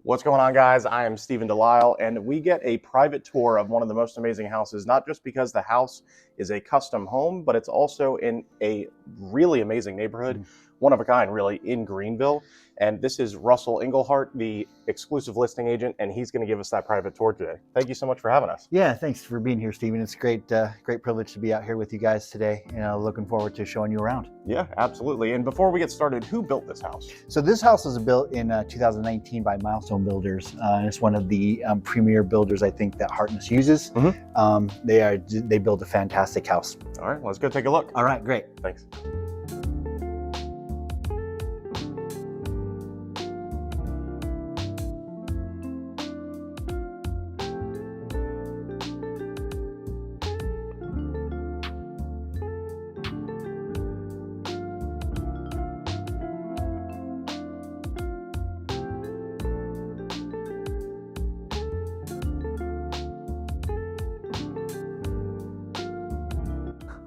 What's going on, guys? I am Stephen Delisle, and we get a private tour of one of the most amazing houses, not just because the house is a custom home, but it's also in a really amazing neighborhood, one of a kind, really, in Greenville. And this is Russell Englehart, the exclusive listing agent, and he's going to give us that private tour today. Thank you so much for having us. Yeah, thanks for being here, Stephen. It's great privilege to be out here with you guys today. Looking forward to showing you around. Yeah, absolutely. And before we get started, who built this house? So this house was built in 2019 by Milestone Builders. It's one of the premier builders, I think, that Hartness uses. They build a fantastic house. All right, let's go take a look. All right, great. Thanks.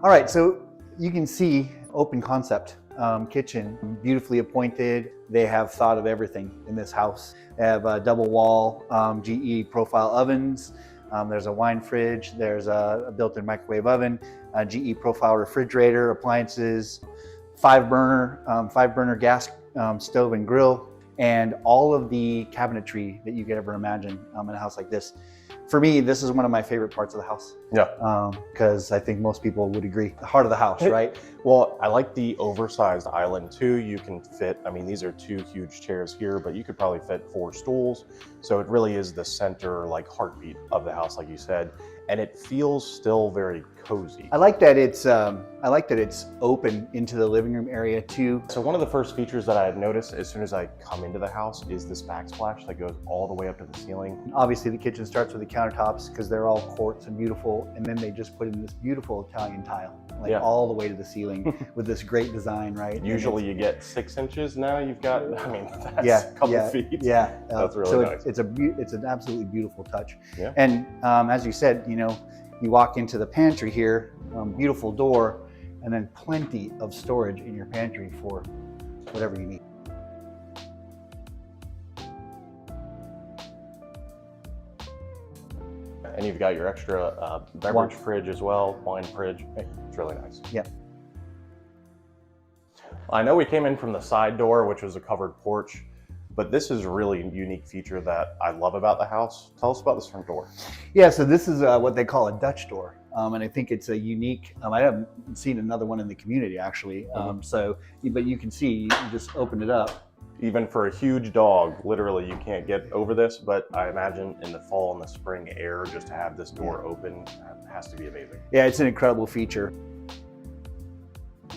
All right, so you can see open concept kitchen, beautifully appointed. They have thought of everything in this house. They have a double wall GE profile ovens. There's a wine fridge. There's a built-in microwave oven, a GE profile refrigerator, appliances, five burner gas stove and grill, and all of the cabinetry that you could ever imagine in a house like this. For me, this is one of my favorite parts of the house. Yeah. Because I think most people would agree. The heart of the house, right? Well, I like the oversized island too. You can fit, I mean, these are two huge chairs here, but you could probably fit 4 stools. So it really is the center, like, heartbeat of the house, like you said. And it feels still very cozy. I like that it's open into the living room area too. So one of the first features that I had noticed as soon as I come into the house is this backsplash that goes all the way up to the ceiling. Obviously the kitchen starts with the countertops because they're all quartz and beautiful, and then they just put in this beautiful Italian tile, like all the way to the ceiling with this great design, right? Usually you get 6 inches, now you've got, I mean, that's a couple feet. Yeah, that's really nice. It's an absolutely beautiful touch. Yeah. And as you said, you walk into the pantry here, beautiful door, and then plenty of storage in your pantry for whatever you need. And you've got your extra beverage fridge as well, wine fridge. It's really nice. Yeah. I know we came in from the side door, which was a covered porch, but this is really a unique feature that I love about the house. Tell us about this front door. Yeah, so this is what they call a Dutch door. And I think it's a unique, I haven't seen another one in the community actually. But you can see, you just open it up. Even for a huge dog, literally you can't get over this, but I imagine in the fall and the spring air, just to have this door open has to be amazing. Yeah, it's an incredible feature.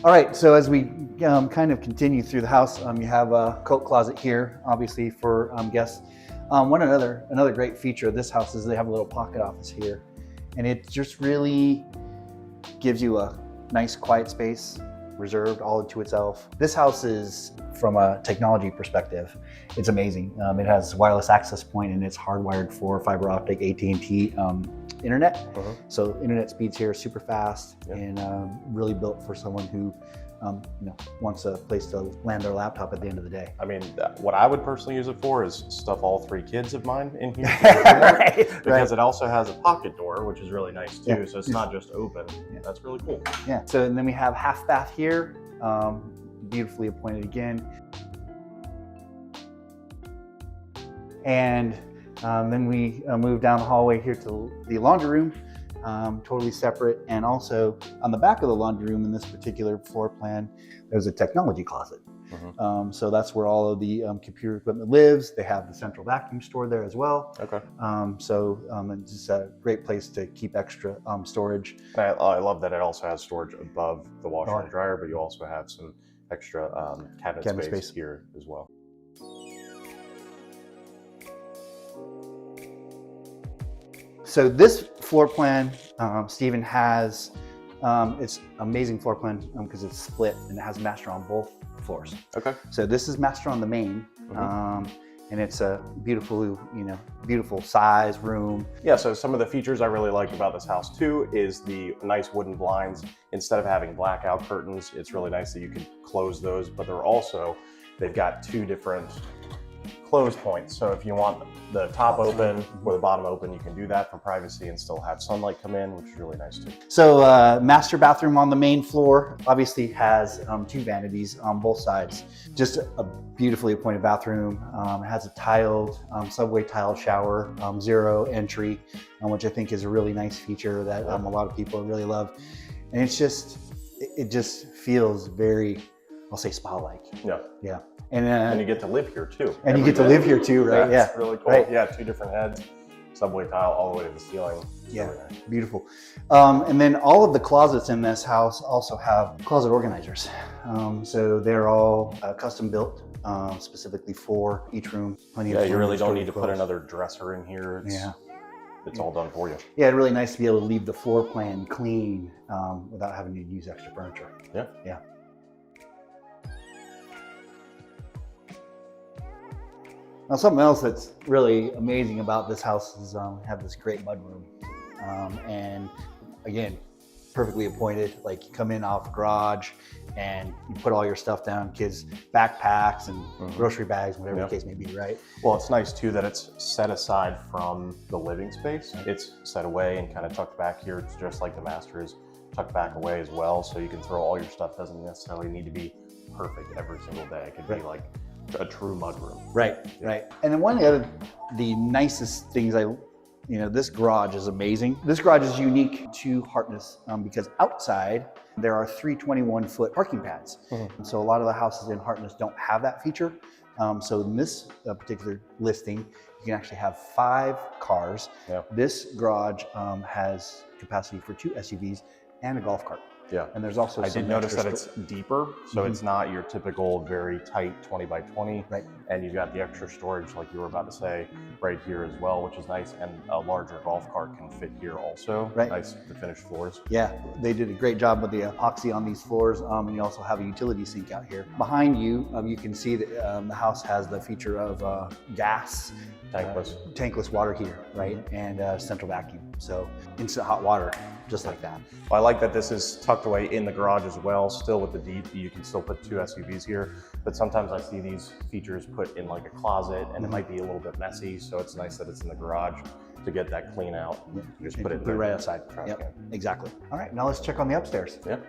All right, so as we kind of continue through the house, you have a coat closet here, obviously for guests. Another great feature of this house is they have a little pocket office here, and it just really gives you a nice quiet space, reserved all to itself. This house is, from a technology perspective, it's amazing. It has wireless access point and it's hardwired for fiber optic AT&T internet. So internet speeds here are super fast and really built for someone who wants a place to land their laptop at the end of the day. I mean, what I would personally use it for is stuff all 3 kids of mine in here. Because it also has a pocket door, which is really nice too. So it's not just open. That's really cool. Yeah. So and then we have half bath here, beautifully appointed again. And then we move down the hallway here to the laundry room. Totally separate, and also on the back of the laundry room in this particular floor plan, there's a technology closet. So that's where all of the computer equipment lives. They have the central vacuum store there as well. Okay. It's just a great place to keep extra storage. I love that it also has storage above the washer and dryer, but you also have some extra cabinet space here as well. So this floor plan, Stephen has, it's amazing floor plan because it's split and it has master on both floors. Okay. So this is master on the main, and it's a beautiful, beautiful size room. Yeah, so some of the features I really like about this house too is the nice wooden blinds. Instead of having blackout curtains, it's really nice that you can close those, but they've got 2 different close points. So if you want the top open or the bottom open, you can do that for privacy and still have sunlight come in, which is really nice too. So master bathroom on the main floor obviously has 2 vanities on both sides. Just a beautifully appointed bathroom. It has a tiled, subway tile shower, 0 entry, which I think is a really nice feature that a lot of people really love. And it just feels very, I'll say, spa-like. Yeah. Yeah. And you get to live here too. And you get to live here too, right? That's really cool. Right. Yeah, 2 different heads, subway tile all the way to the ceiling. Yeah, really nice. Beautiful. And then all of the closets in this house also have closet organizers. So they're all custom built, specifically for each room. Yeah, you really don't need to put another dresser in here. It's all done for you. Yeah, it's really nice to be able to leave the floor plan clean without having to use extra furniture. Yeah. Yeah. Now, something else that's really amazing about this house is have this great mudroom, and again, perfectly appointed. Like, you come in off garage, and you put all your stuff down, kids' backpacks and grocery bags, whatever the case may be, right? Well, it's nice too that it's set aside from the living space. It's set away and kind of tucked back here. It's just like the master is tucked back away as well, so you can throw all your stuff. Doesn't necessarily need to be perfect every single day. It could be like a true mudroom. Right, right. And then one of the nicest things this garage is amazing. This garage is unique to Hartness because outside there are 3 21-foot parking pads. And so a lot of the houses in Hartness don't have that feature. So in this particular listing, you can actually have 5 cars. Yeah. This garage has capacity for 2 SUVs and a golf cart. Yeah. And there's also I did notice that it's deeper, so it's not your typical very tight 20 by 20. Right. And you've got the extra storage, like you were about to say, right here as well, which is nice. And a larger golf cart can fit here also. Right. Nice to finish floors. Yeah, they did a great job with the epoxy on these floors. And you also have a utility sink out here. Behind you, you can see that the house has the feature of gas. Tankless water heater, right? And central vacuum. So instant hot water, just like that. Well, I like that this is tucked away in the garage as well, still with the deep. You can still put 2 SUVs here, but sometimes I see these features put in like a closet and it might be a little bit messy. So it's nice that it's in the garage to get that clean out. Yeah. Just put it right outside. Yep, exactly. All right, now let's check on the upstairs. Yeah.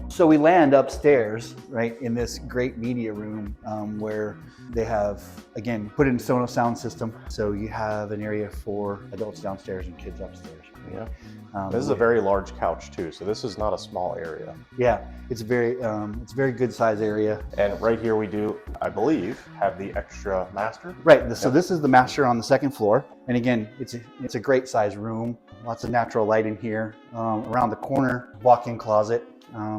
So we land upstairs, right, in this great media room where they have, again, put in Sonos sound system. So you have an area for adults downstairs and kids upstairs. Yeah. This is a very large couch too, so this is not a small area. Yeah, it's a very good size area. And right here we do, I believe, have the extra master. Right. So this is the master on the 2nd floor, and again, it's a great size room. Lots of natural light in here. Around the corner, walk-in closet.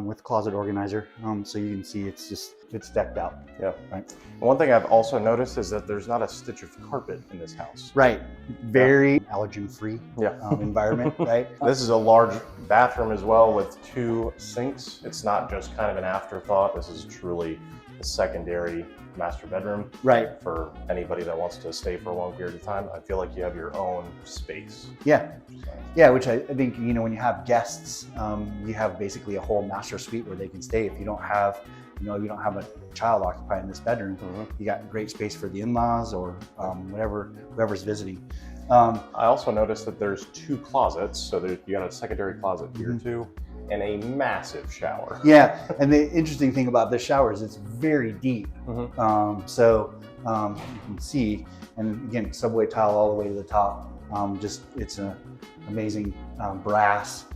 With closet organizer, so you can see it's decked out. Yeah. Right. One thing I've also noticed is that there's not a stitch of carpet in this house. Right. Very allergen-free environment. Right. This is a large bathroom as well with 2 sinks. It's not just kind of an afterthought. This is truly a secondary master bedroom. Right. For anybody that wants to stay for a long period of time. I feel like you have your own space. Yeah. Yeah, which I think, when you have guests, you have basically a whole master suite where they can stay. If you don't have, you don't have a child occupying this bedroom, you got great space for the in-laws or whoever's visiting. I also noticed that there's 2 closets, so you got a secondary closet here too, and a massive shower. Yeah, and the interesting thing about this shower is it's very deep. So you can see, and again, subway tile all the way to the top. It's an amazing brass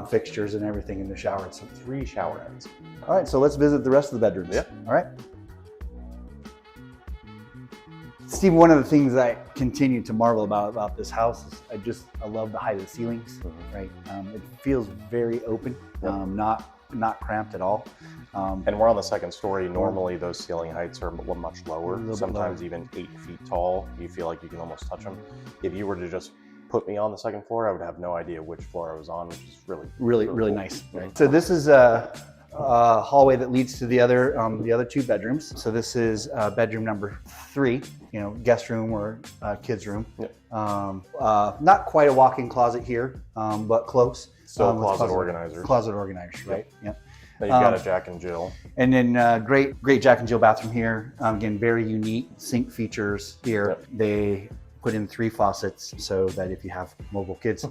fixtures and everything in the shower. It's 3 shower heads. All right, so let's visit the rest of the bedrooms. Yeah. All right. Steve, one of the things I continue to marvel about this house is I love the height of the ceilings, right? It feels very open, not cramped at all. And we're on the 2nd story. Normally those ceiling heights are much lower, sometimes even 8 feet tall. You feel like you can almost touch them. If you were to just put me on the 2nd floor, I would have no idea which floor I was on, which is really cool. Nice. Right? So this is a hallway that leads to the other 2 bedrooms. So this is bedroom number 3, guest room or kids room. Yep. Not quite a walk-in closet here, but close. Still closet organizers. Closet organizers, right? Yep. Then you've got a Jack and Jill. And then great Jack and Jill bathroom here. Again, very unique sink features here. Yep. They put in 3 faucets so that if you have multiple kids,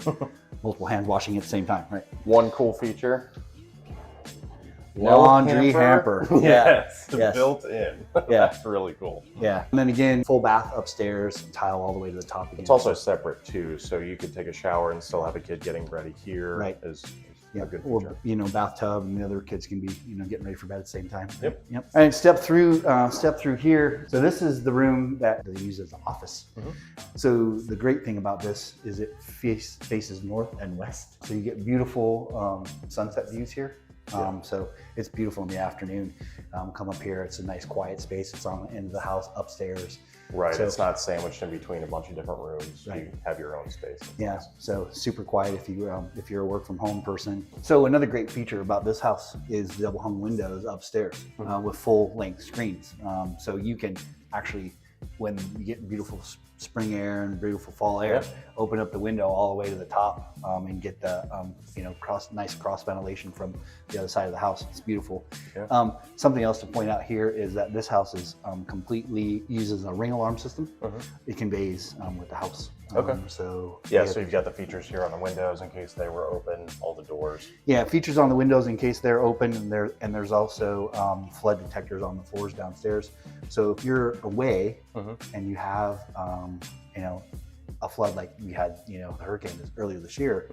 multiple hands washing at the same time, right? One cool feature. Laundry hamper. Yes, Yes. built in. Yeah. That's really cool. Yeah. And then again, full bath upstairs, tile all the way to the top again. It's also separate too, so you could take a shower and still have a kid getting ready here. Right. Is Yeah, a good or feature. bathtub, and the other kids can be getting ready for bed at the same time. Yep. Yep. All right, step through here. So this is the room that they use as the office. Mhm. So the great thing about this is it faces north and west, so you get beautiful sunset views here. So it's beautiful in the afternoon. Come up here, it's a nice quiet space. It's on the end of the house upstairs. Right, So- it's not sandwiched in between a bunch of different rooms. Right. You have your own space. Yeah, so super quiet if you're a work from home person. So another great feature about this house is the double hung windows upstairs with full length screens. So you can actually, when you get beautiful spring air and beautiful fall air, Yep. open up the window all the way to the top and get the nice cross ventilation from the other side of the house. It's beautiful. Yeah. Something else to point out here is that this house is completely uses a ring alarm system. Mhm. It conveys with the house. Okay. So Yeah, so you've got the features here on the windows in case they were open, all the doors. yeah, features on the windows in case they're open, and there's also flood detectors on the floors downstairs. So if you're away and you have a flood like we had, the hurricane earlier this year,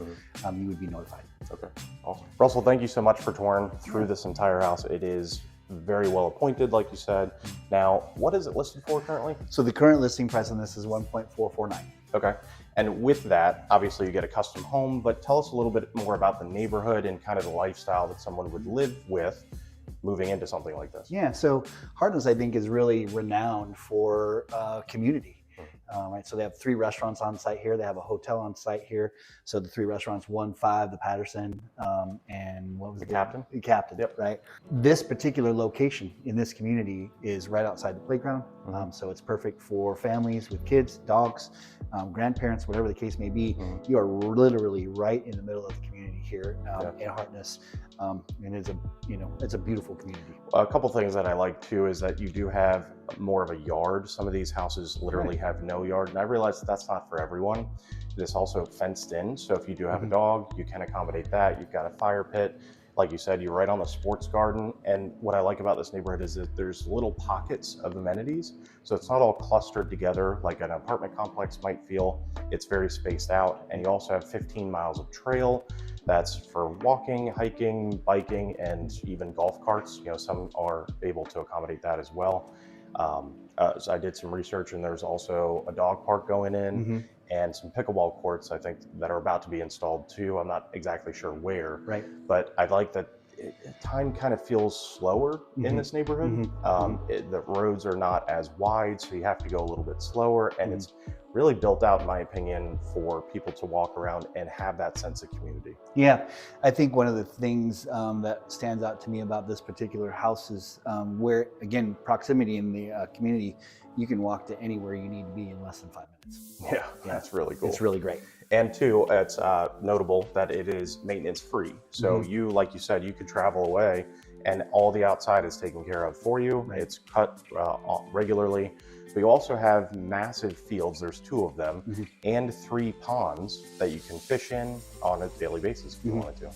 you would be notified. Okay, awesome. Russell, thank you so much for touring through this entire house. It is very well appointed, like you said. Now, what is it listed for currently? So the current listing price on this is 1.449. Okay. And with that, obviously you get a custom home, but tell us a little bit more about the neighborhood and kind of the lifestyle that someone would live with moving into something like this. Yeah, so Hardness, I think, is really renowned for community. Right, so they have 3 restaurants on site here. They have a hotel on site here. So the 3 restaurants, 1-5, the Patterson, and what was The Captain? The Captain. Yep. Right. This particular location in this community is right outside the playground. So it's perfect for families with kids, dogs, grandparents, whatever the case may be. You are literally right in the middle of the community here in Hartness, and it's a beautiful community. A couple things that I like too is that you do have more of a yard. Some of these houses literally have no yard, and I realize that's not for everyone. It is also fenced in, so if you do have a dog, you can accommodate that. You've got a fire pit. Like you said, you're right on the sports garden, and what I like about this neighborhood is that there's little pockets of amenities, so it's not all clustered together like an apartment complex might feel. It's very spaced out, and you also have 15 miles of trail. That's for walking, hiking, biking, and even golf carts. Some are able to accommodate that as well. So I did some research, and there's also a dog park going in and some pickleball courts, I think, that are about to be installed too. I'm not exactly sure where, Right. but I like that time kind of feels slower in this neighborhood. The roads are not as wide, so you have to go a little bit slower, and it's really built out, in my opinion, for people to walk around and have that sense of community. Yeah, I think one of the things that stands out to me about this particular house is where, again, proximity in the community. You can walk to anywhere you need to be in less than 5 minutes. Yeah, that's really cool. It's really great. And two, it's notable that it is maintenance free. So you, like you said, you could travel away and all the outside is taken care of for you. Right. It's cut regularly. But you also have massive fields, there's 2 of them, and 3 ponds that you can fish in on a daily basis if you wanted to.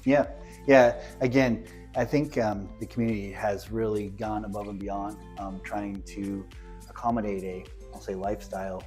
Yeah. Again, I think the community has really gone above and beyond trying to accommodate I'll say, lifestyle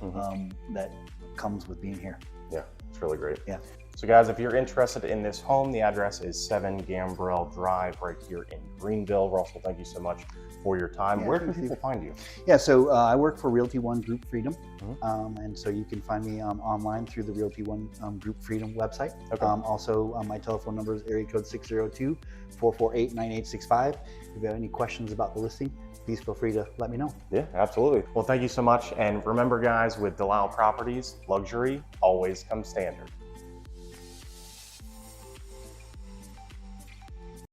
that comes with being here. Yeah, it's really great. Yeah. So guys, if you're interested in this home, the address is 7 Gambrell Drive right here in Greenville. Russell, thank you so much for your time. Yeah, Where can people find you? Yeah, so I work for Realty One Group Freedom, and so you can find me online through the Realty One Group Freedom website. Okay. Also, my telephone number is area code 602-448-9865. If you have any questions about the listing, please feel free to let me know. Yeah, absolutely. Well, thank you so much. And remember, guys, with Delisle Properties, luxury always comes standard.